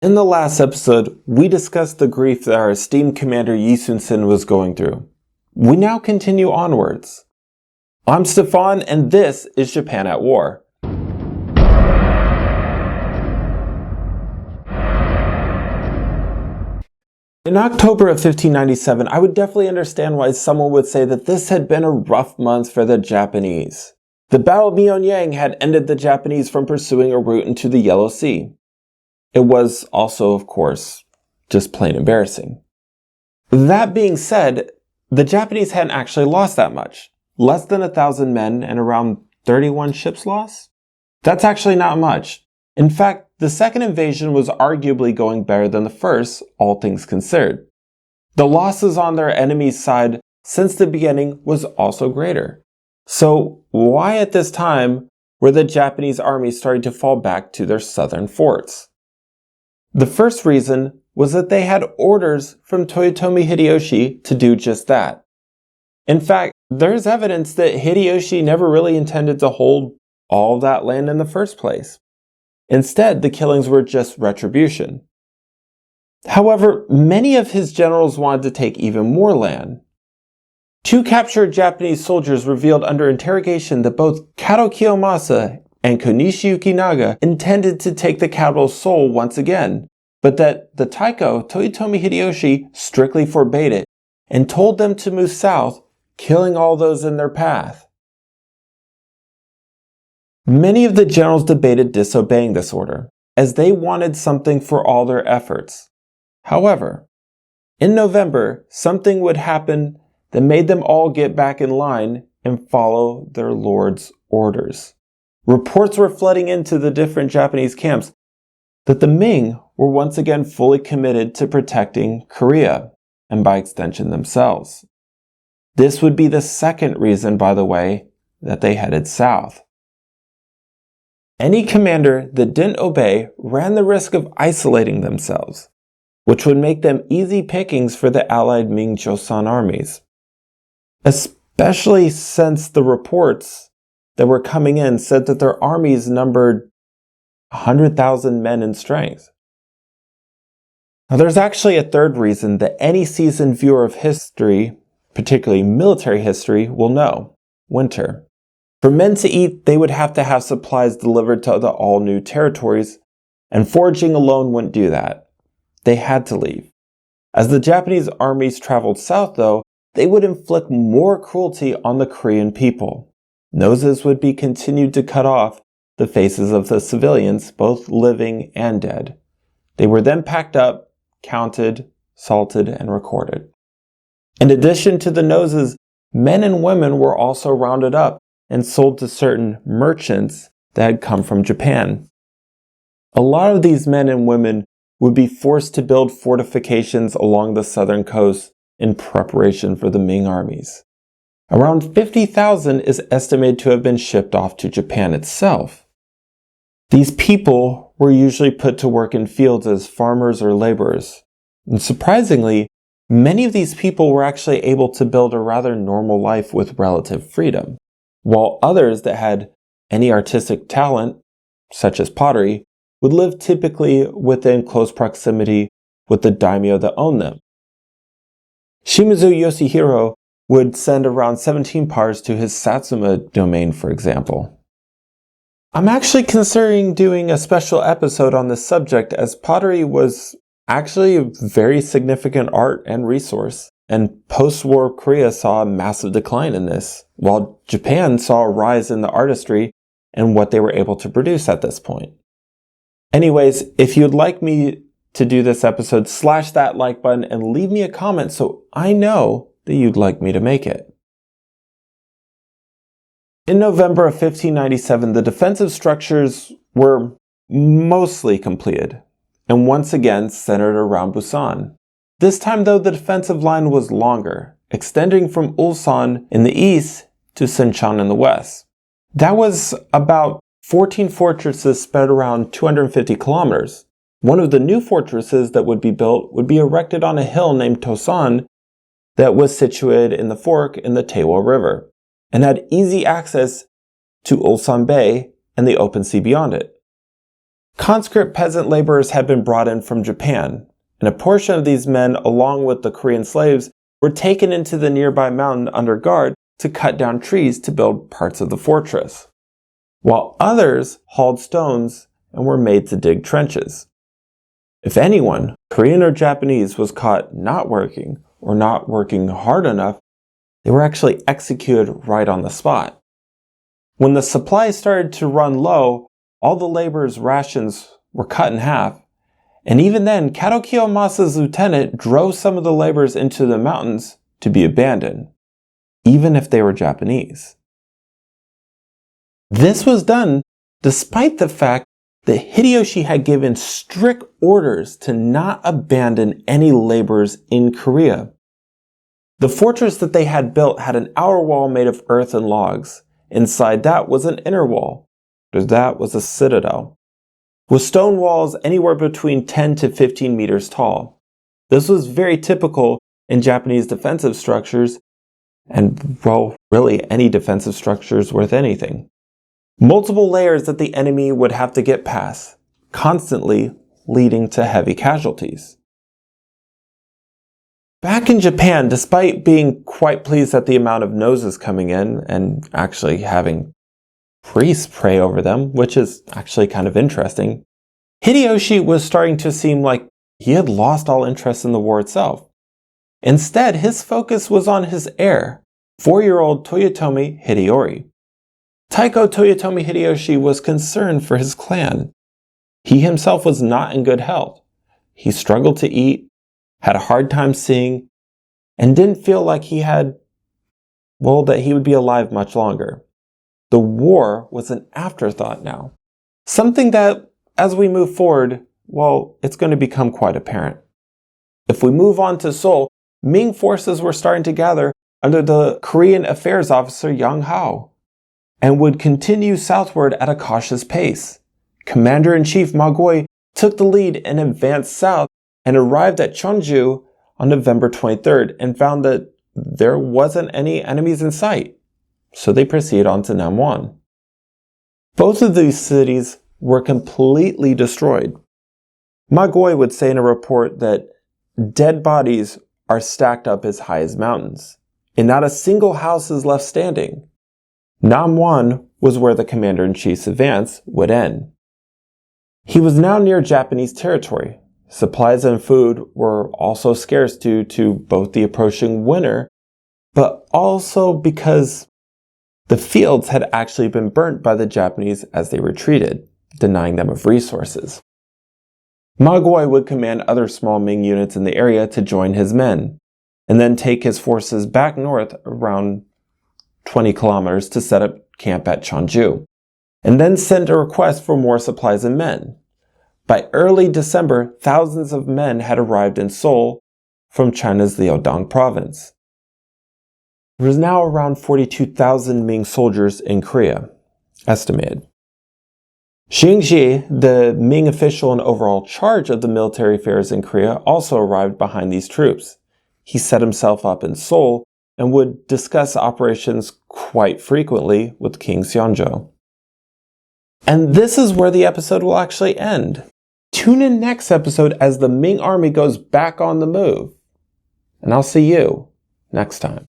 In the last episode, we discussed the grief that our esteemed commander Yi Sun-sin was going through. We now continue onwards. I'm Stefan, and this is Japan at War. In October of 1597, I would definitely understand why someone would say that this had been a rough month for the Japanese. The Battle of Myeonyang had ended the Japanese from pursuing a route into the Yellow Sea. It was also, of course, just plain embarrassing. That being said, the Japanese hadn't actually lost that much. Less than 1,000 men and around 31 ships lost? That's actually not much. In fact, the second invasion was arguably going better than the first, all things considered. The losses on their enemy's side since the beginning was also greater. So why at this time were the Japanese army starting to fall back to their southern forts? The first reason was that they had orders from Toyotomi Hideyoshi to do just that. In fact, there's evidence that Hideyoshi never really intended to hold all of that land in the first place. Instead, the killings were just retribution. However, many of his generals wanted to take even more land. Two captured Japanese soldiers revealed under interrogation that both Kato Kiyomasa and Konishi Yukinaga intended to take the capital Seoul once again, but that the Taiko, Toyotomi Hideyoshi, strictly forbade it and told them to move south, killing all those in their path. Many of the generals debated disobeying this order, as they wanted something for all their efforts. However, in November, something would happen that made them all get back in line and follow their lord's orders. Reports were flooding into the different Japanese camps that the Ming were once again fully committed to protecting Korea, and by extension themselves. This would be the second reason, by the way, that they headed south. Any commander that didn't obey ran the risk of isolating themselves, which would make them easy pickings for the allied Ming Joseon armies. Especially since the reports that were coming in said that their armies numbered 100,000 men in strength. Now, there's actually a third reason that any seasoned viewer of history, particularly military history, will know: winter. For men to eat, they would have to have supplies delivered to the all-new territories, and foraging alone wouldn't do that. They had to leave. As the Japanese armies traveled south, though, they would inflict more cruelty on the Korean people. Noses would be continued to cut off the faces of the civilians, both living and dead. They were then packed up, counted, salted, and recorded. In addition to the noses, men and women were also rounded up and sold to certain merchants that had come from Japan. A lot of these men and women would be forced to build fortifications along the southern coast in preparation for the Ming armies. Around 50,000 is estimated to have been shipped off to Japan itself. These people were usually put to work in fields as farmers or laborers. And surprisingly, many of these people were actually able to build a rather normal life with relative freedom, while others that had any artistic talent, such as pottery, would live typically within close proximity with the daimyo that owned them. Shimizu Yoshihiro would send around 17 pars to his Satsuma domain, for example. I'm actually considering doing a special episode on this subject, as pottery was actually a very significant art and resource, and post-war Korea saw a massive decline in this, while Japan saw a rise in the artistry and what they were able to produce at this point. Anyways, if you'd like me to do this episode, slash that like button and leave me a comment so I know that you'd like me to make it. In November of 1597, the defensive structures were mostly completed, and once again centered around Busan. This time, though, the defensive line was longer, extending from Ulsan in the east to Sinchon in the west. That was about 14 fortresses spread around 250 kilometers. One of the new fortresses that would be built would be erected on a hill named Tosan that was situated in the fork in the Taewo River, and had easy access to Ulsan Bay and the open sea beyond it. Conscript peasant laborers had been brought in from Japan, and a portion of these men, along with the Korean slaves, were taken into the nearby mountain under guard to cut down trees to build parts of the fortress, while others hauled stones and were made to dig trenches. If anyone, Korean or Japanese, was caught not working or not working hard enough, they were actually executed right on the spot. When the supplies started to run low, all the laborers' rations were cut in half, and even then, Kato Kiyomasa's lieutenant drove some of the laborers into the mountains to be abandoned, even if they were Japanese. This was done despite the fact that Hideyoshi had given strict orders to not abandon any laborers in Korea. The fortress that they had built had an outer wall made of earth and logs. Inside that was an inner wall. That was a citadel, with stone walls anywhere between 10 to 15 meters tall. This was very typical in Japanese defensive structures, and, well, really any defensive structures worth anything. Multiple layers that the enemy would have to get past, constantly leading to heavy casualties. Back in Japan, despite being quite pleased at the amount of noses coming in and actually having priests pray over them, which is actually kind of interesting, Hideyoshi was starting to seem like he had lost all interest in the war itself. Instead, his focus was on his heir, 4-year-old Toyotomi Hideyori. Taiko Toyotomi Hideyoshi was concerned for his clan. He himself was not in good health. He struggled to eat, had a hard time seeing, and didn't feel like that he would be alive much longer. The war was an afterthought now. Something that, as we move forward, it's going to become quite apparent. If we move on to Seoul, Ming forces were starting to gather under the Korean Affairs Officer Yang Hao, and would continue southward at a cautious pace. Commander-in-Chief Magoi took the lead and advanced south and arrived at Cheonju on November 23rd and found that there wasn't any enemies in sight. So they proceeded on to Namwon. Both of these cities were completely destroyed. Magoi would say in a report that dead bodies are stacked up as high as mountains, and not a single house is left standing. Namwon was where the commander-in-chief's advance would end. He was now near Japanese territory. Supplies and food were also scarce due to both the approaching winter, but also because the fields had actually been burnt by the Japanese as they retreated, denying them of resources. Magoi would command other small Ming units in the area to join his men, and then take his forces back north around 20 kilometers to set up camp at Cheonju, and then send a request for more supplies and men. By early December, thousands of men had arrived in Seoul from China's Liaodong province. There was now around 42,000 Ming soldiers in Korea, estimated. Xingji, the Ming official in overall charge of the military affairs in Korea, also arrived behind these troops. He set himself up in Seoul and would discuss operations quite frequently with King Seonjo. And this is where the episode will actually end. Tune in next episode as the Ming army goes back on the move. And I'll see you next time.